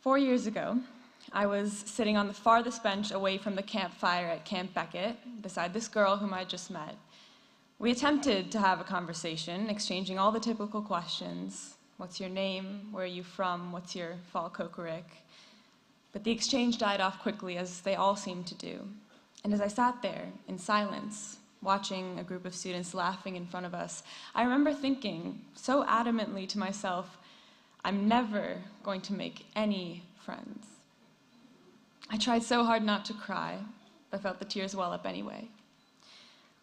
4 years ago, I was sitting on the farthest bench away from the campfire at Camp Beckett, beside this girl whom I had just met. We attempted to have a conversation, exchanging all the typical questions. What's your name? Where are you from? What's your fall kokorick? But the exchange died off quickly, as they all seemed to do. And as I sat there in silence, watching a group of students laughing in front of us, I remember thinking so adamantly to myself, I'm never going to make any friends. I tried so hard not to cry, but felt the tears well up anyway.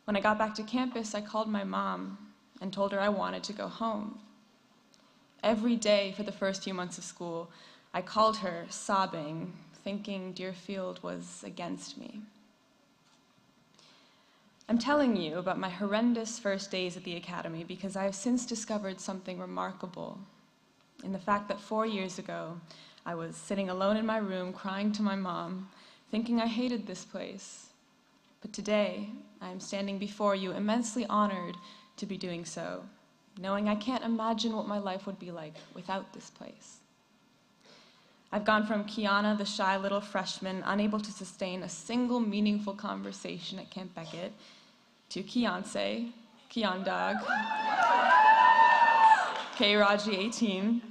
When I got back to campus, I called my mom and told her I wanted to go home. Every day for the first few months of school, I called her sobbing, thinking Deerfield was against me. I'm telling you about my horrendous first days at the academy because I have since discovered something remarkable in the fact that 4 years ago, I was sitting alone in my room crying to my mom, thinking I hated this place. But today, I am standing before you immensely honored to be doing so, knowing I can't imagine what my life would be like without this place. I've gone from Kiana, the shy little freshman, unable to sustain a single meaningful conversation at Camp Beckett, to Kiana Dog, Kiana Rawji 18,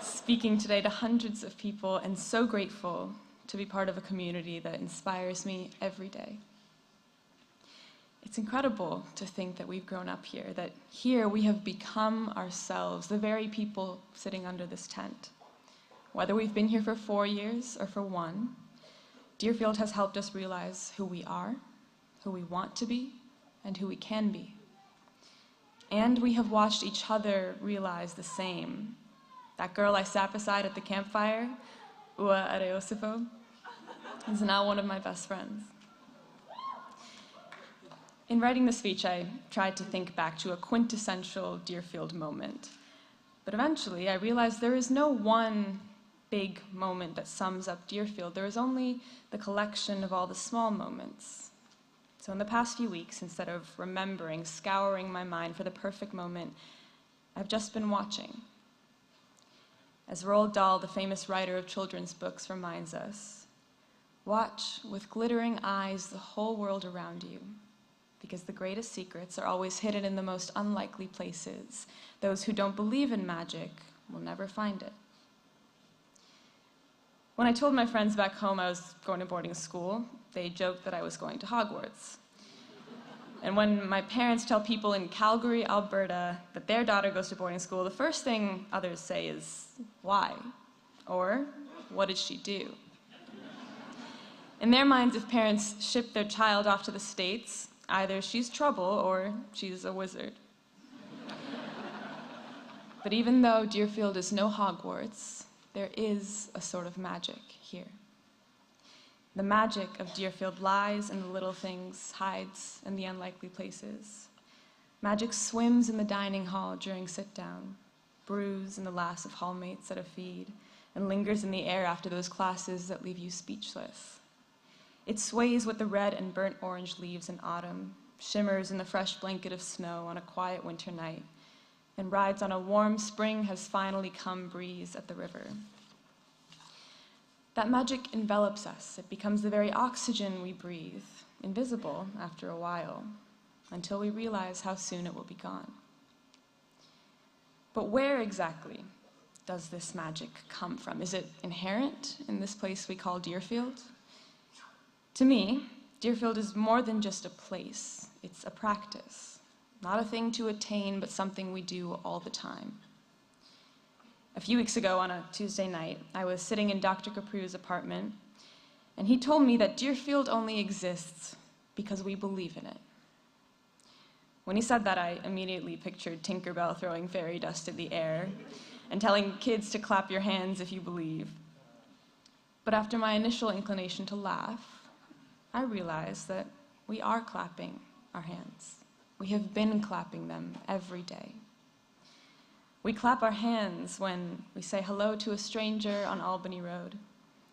speaking today to hundreds of people, and so grateful to be part of a community that inspires me every day. It's incredible to think that we've grown up here, that here we have become ourselves, the very people sitting under this tent. Whether we've been here for 4 years or for 1, Deerfield has helped us realize who we are, who we want to be, and who we can be. And we have watched each other realize the same. That girl I sat beside at the campfire, Ua Areosifo, is now one of my best friends. In writing the speech, I tried to think back to a quintessential Deerfield moment. But eventually, I realized there is no one big moment that sums up Deerfield. There is only the collection of all the small moments. So in the past few weeks, instead of remembering, scouring my mind for the perfect moment, I've just been watching. As Roald Dahl, the famous writer of children's books, reminds us, watch with glittering eyes the whole world around you, because the greatest secrets are always hidden in the most unlikely places. Those who don't believe in magic will never find it. When I told my friends back home I was going to boarding school, they joked that I was going to Hogwarts. And when my parents tell people in Calgary, Alberta, that their daughter goes to boarding school, the first thing others say is, why? Or, what did she do? In their minds, if parents ship their child off to the States, either she's trouble or she's a wizard. But even though Deerfield is no Hogwarts, there is a sort of magic here. The magic of Deerfield lies in the little things, hides in the unlikely places. Magic swims in the dining hall during sit-down, brews in the laughs of hallmates at a feed, and lingers in the air after those classes that leave you speechless. It sways with the red and burnt orange leaves in autumn, shimmers in the fresh blanket of snow on a quiet winter night, and rides on a warm spring has finally come breeze at the river. That magic envelops us. It becomes the very oxygen we breathe, invisible after a while, until we realize how soon it will be gone. But where exactly does this magic come from? Is it inherent in this place we call Deerfield? To me, Deerfield is more than just a place. It's a practice. Not a thing to attain, but something we do all the time. A few weeks ago on a Tuesday night, I was sitting in Dr. Caprew's apartment, and he told me that Deerfield only exists because we believe in it. When he said that, I immediately pictured Tinkerbell throwing fairy dust in the air and telling kids to clap your hands if you believe. But after my initial inclination to laugh, I realized that we are clapping our hands. We have been clapping them every day. We clap our hands when we say hello to a stranger on Albany Road,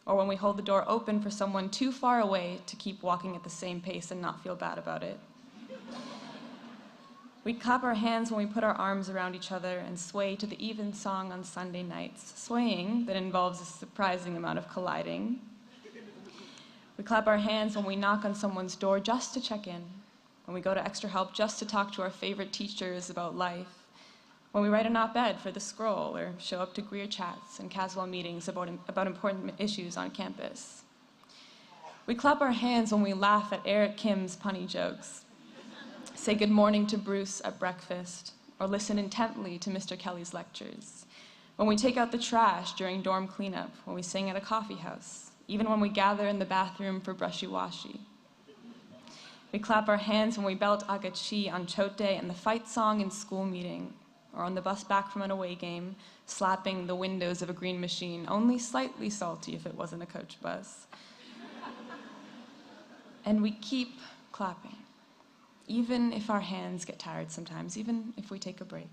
or when we hold the door open for someone too far away to keep walking at the same pace and not feel bad about it. We clap our hands when we put our arms around each other and sway to the even song on Sunday nights, swaying that involves a surprising amount of colliding. We clap our hands when we knock on someone's door just to check in, when we go to Extra Help just to talk to our favorite teachers about life, when we write an op-ed for The Scroll or show up to Greer chats and Caswell meetings about important issues on campus. We clap our hands when we laugh at Eric Kim's punny jokes, say good morning to Bruce at breakfast, or listen intently to Mr. Kelly's lectures, when we take out the trash during dorm cleanup, when we sing at a coffee house, even when we gather in the bathroom for brushy-washy. We clap our hands when we belt agachi on Chote Day and the fight song in school meeting, or on the bus back from an away game, slapping the windows of a green machine, only slightly salty if it wasn't a coach bus. And we keep clapping, even if our hands get tired sometimes, even if we take a break.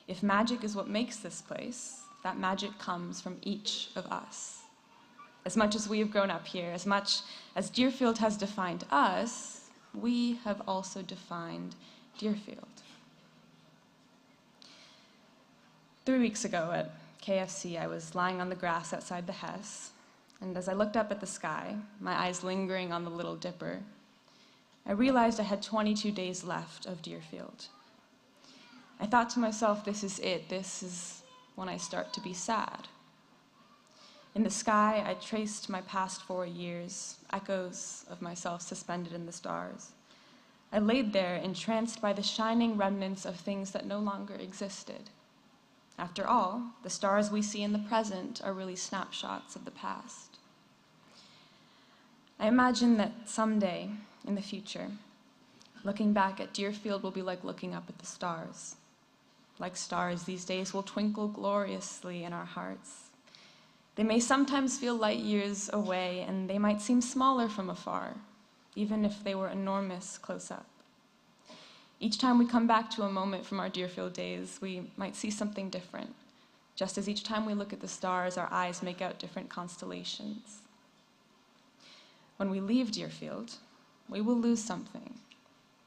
If magic is what makes this place, that magic comes from each of us. As much as we have grown up here, as much as Deerfield has defined us, we have also defined Deerfield. 3 weeks ago at KFC, I was lying on the grass outside the Hess, and as I looked up at the sky, my eyes lingering on the Little Dipper, I realized I had 22 days left of Deerfield. I thought to myself, this is it. This is when I start to be sad. In the sky, I traced my past 4 years, echoes of myself suspended in the stars. I laid there, entranced by the shining remnants of things that no longer existed. After all, the stars we see in the present are really snapshots of the past. I imagine that someday, in the future, looking back at Deerfield will be like looking up at the stars. Like stars, these days will twinkle gloriously in our hearts. They may sometimes feel light years away, and they might seem smaller from afar, even if they were enormous close up. Each time we come back to a moment from our Deerfield days, we might see something different, just as each time we look at the stars, our eyes make out different constellations. When we leave Deerfield, we will lose something,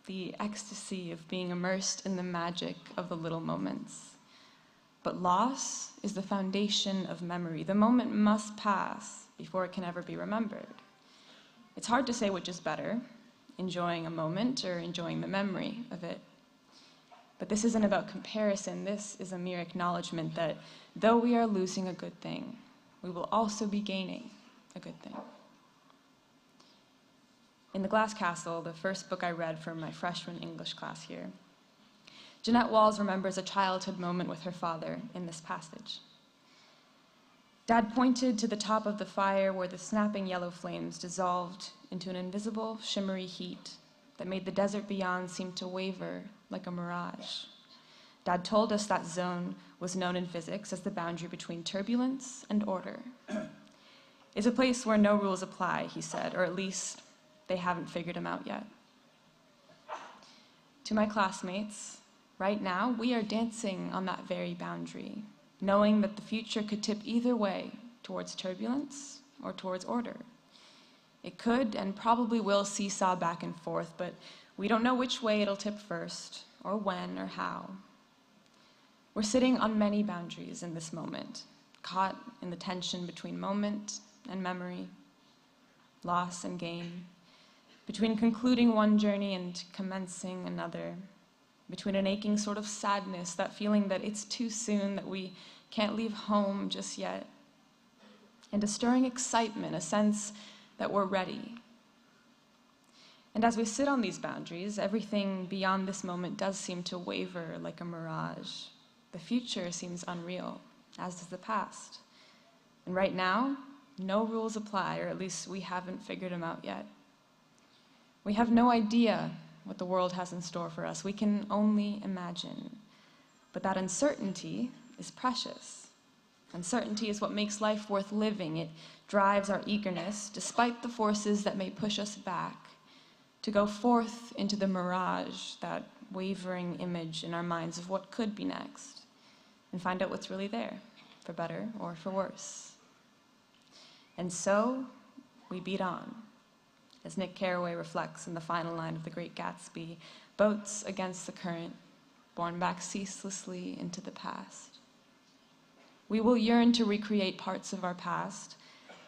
the ecstasy of being immersed in the magic of the little moments. But loss is the foundation of memory. The moment must pass before it can ever be remembered. It's hard to say which is better, enjoying a moment or enjoying the memory of it. But this isn't about comparison. This is a mere acknowledgement that though we are losing a good thing, we will also be gaining a good thing. In The Glass Castle, the first book I read for my freshman English class here, Jeanette Walls remembers a childhood moment with her father in this passage. Dad pointed to the top of the fire where the snapping yellow flames dissolved into an invisible, shimmery heat that made the desert beyond seem to waver like a mirage. Dad told us that zone was known in physics as the boundary between turbulence and order. It's a place where no rules apply, he said, or at least they haven't figured them out yet. To my classmates, right now, we are dancing on that very boundary, knowing that the future could tip either way, towards turbulence or towards order. It could and probably will seesaw back and forth, but we don't know which way it'll tip first, or when, or how. We're sitting on many boundaries in this moment, caught in the tension between moment and memory, loss and gain, between concluding one journey and commencing another, between an aching sort of sadness, that feeling that it's too soon, that we can't leave home just yet, and a stirring excitement, a sense that we're ready. And as we sit on these boundaries, everything beyond this moment does seem to waver like a mirage. The future seems unreal, as does the past. And right now, no rules apply, or at least we haven't figured them out yet. We have no idea what the world has in store for us. We can only imagine. But that uncertainty is precious. Uncertainty is what makes life worth living. It drives our eagerness, despite the forces that may push us back, to go forth into the mirage, that wavering image in our minds of what could be next, and find out what's really there, for better or for worse. And so we beat on. As Nick Carraway reflects in the final line of The Great Gatsby, boats against the current, borne back ceaselessly into the past. We will yearn to recreate parts of our past,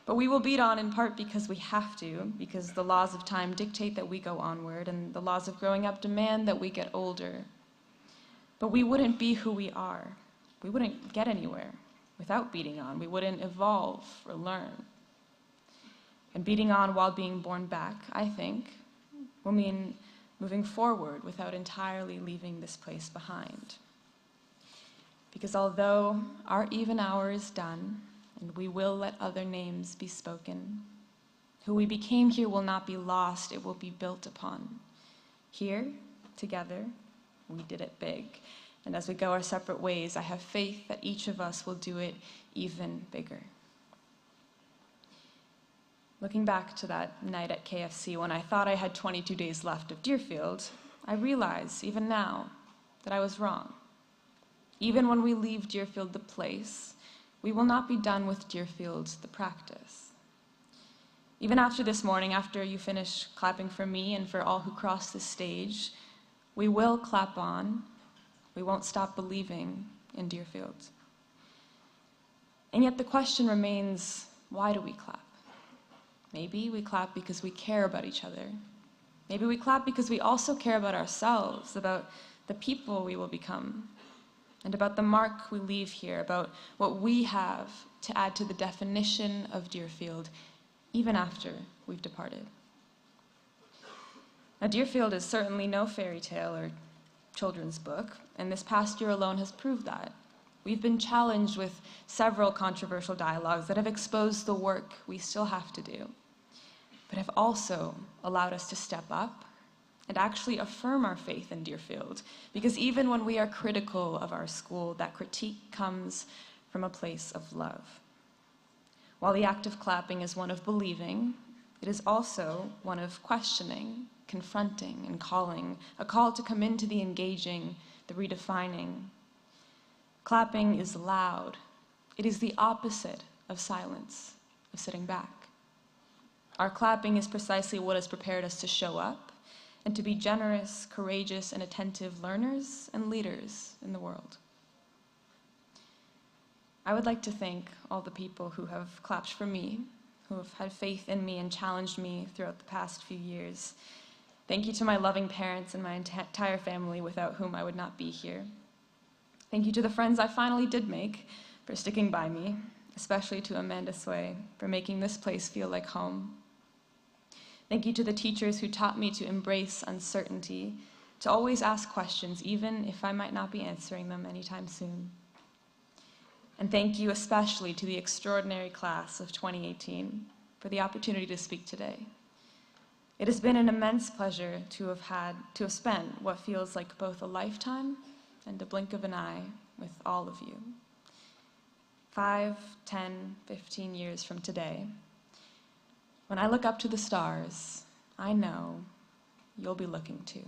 but we will beat on in part because we have to, because the laws of time dictate that we go onward, and the laws of growing up demand that we get older. But we wouldn't be who we are. We wouldn't get anywhere without beating on. We wouldn't evolve or learn. And beating on while being borne back, I think, will mean moving forward without entirely leaving this place behind. Because although our even hour is done, and we will let other names be spoken, who we became here will not be lost, it will be built upon. Here, together, we did it big. And as we go our separate ways, I have faith that each of us will do it even bigger. Looking back to that night at KFC when I thought I had 22 days left of Deerfield, I realize, even now, that I was wrong. Even when we leave Deerfield the place, we will not be done with Deerfield the practice. Even after this morning, after you finish clapping for me and for all who cross this stage, we will clap on. We won't stop believing in Deerfield. And yet the question remains, why do we clap? Maybe we clap because we care about each other. Maybe we clap because we also care about ourselves, about the people we will become, and about the mark we leave here, about what we have to add to the definition of Deerfield, even after we've departed. Now, Deerfield is certainly no fairy tale or children's book, and this past year alone has proved that. We've been challenged with several controversial dialogues that have exposed the work we still have to do, but have also allowed us to step up and actually affirm our faith in Deerfield, because even when we are critical of our school, that critique comes from a place of love. While the act of clapping is one of believing, it is also one of questioning, confronting, and calling, a call to come into the engaging, the redefining. Clapping is loud. It is the opposite of silence, of sitting back. Our clapping is precisely what has prepared us to show up and to be generous, courageous, and attentive learners and leaders in the world. I would like to thank all the people who have clapped for me, who have had faith in me and challenged me throughout the past few years. Thank you to my loving parents and my entire family, without whom I would not be here. Thank you to the friends I finally did make for sticking by me, especially to Amanda Sway for making this place feel like home. Thank you to the teachers who taught me to embrace uncertainty, to always ask questions, even if I might not be answering them anytime soon. And thank you especially to the extraordinary class of 2018 for the opportunity to speak today. It has been an immense pleasure to have spent what feels like both a lifetime and a blink of an eye with all of you. 5, 10, 15 years from today, when I look up to the stars, I know you'll be looking too.